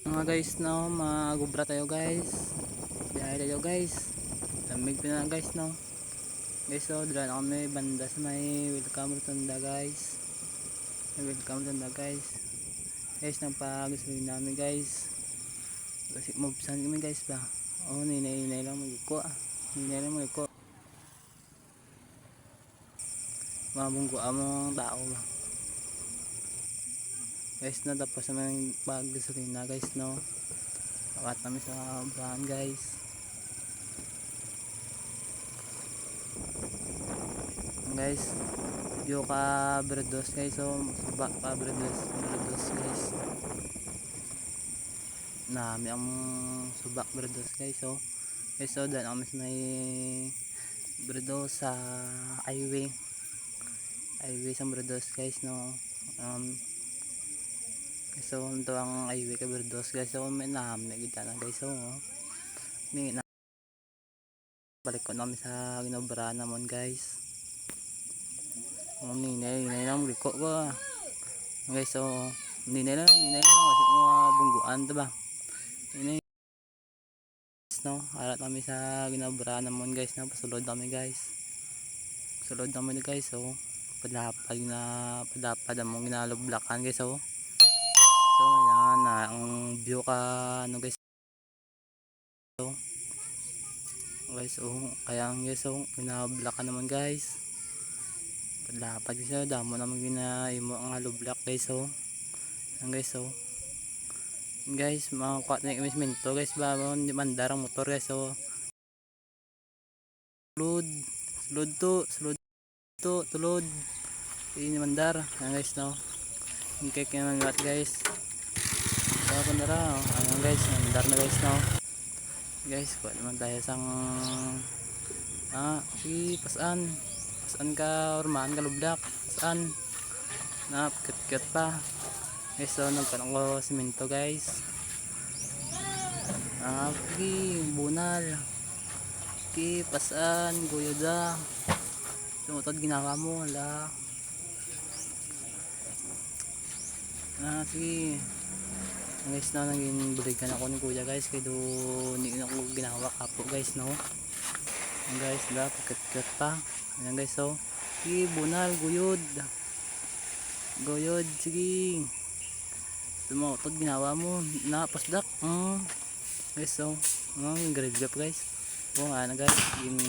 Mga guys, no, magubra tayo guys. Biyahe tayo guys. Lamig pa na guys, no. Guys, so dala na kami banda sa may welcome rotunda guys. May welcome rotunda guys. Guys, nagpagasolin namin guys. Kasi mabsan kami guys ba. Oh, ninay lang magiko ah. Ninay lang magiko. Mabunggo among tao ba. Guys, na tapos naman pagasolin na guys, no. Akat namin sa bahan guys. Guys, video ka berdos guys, so subak ka berdos guys. Nami ang subak berdos guys, so guys, so dan kami sa may berdos sa highway sa berdos guys, no. So ito ang highway ka berdos guys, so may nami kita na guys, so may na balik ko namin sa ginobra naman guys. Ninay lang liko ko guys, so ninay lang kasi mga bungguan diba, ninay no. Arat kami sa ginabra naman guys, na pasulod kami guys, so padapad among ginalublakan guys, so yan na ang view ka ano guys, so kaya guys, so ginablakan naman guys. Dapat guys, damo naman ginaimo ang hollow block guys, so yan guys, so guys makakuha na yung minto guys ba, hindi mandar ang motor guys, so tulod hindi mandar yan guys, no. Yung cake naman lahat guys, so pandara ayan guys, mandar na guys, no. Guys, kuha naman tayo sang si pasan ka ormaan ka lublak, saan na kit pa guys, so nagtanong ko simento guys. Bunal pasan goyoda tumutod ginawa mo ala sige guys, na naging buligan ako ni kuya guys, kaya doon hindi ako ginawa kapo guys, no. Guys, kit pa ayan guys, so sige bunal goyod sige tumutod ginawa mo na pasdak guys, so grade up guys, nga na guys yung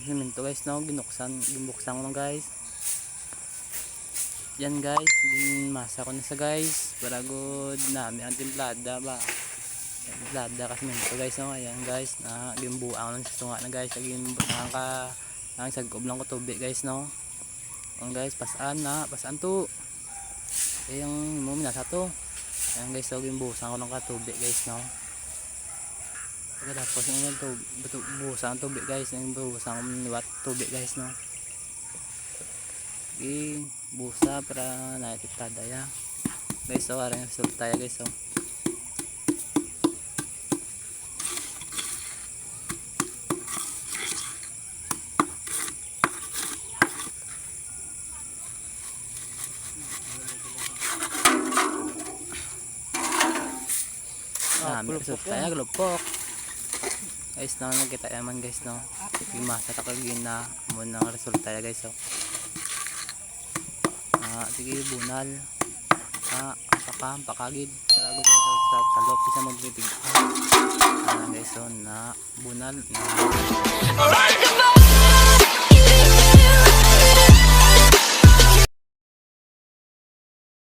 simento guys, no. Ginbuksan ko lang guys, yan guys, masa ko na sa guys para good namin ang timplada ba, timplada kasi simento guys, no. Ayan guys, na gimbuang lang sa tunga na guys, gimbuang ka ang sagob lang ko tubig guys, no. Ayan guys, pasan to yung mo minasa to. Ayan guys, so gimbusan ko lang ka tubig guys, no. Tapos yung buhusan ang tubig guys, yung buhusan ko niwat tubig guys, no. Busa para naitiptada ya guys, so arang result tayo guys, so result tayo glupok guys, no. Nakita naman guys, no. Masa takagin na mo ng resulta guys, so sige bunal pakagid saragod sa talop isa magbitig guys, so na bunal na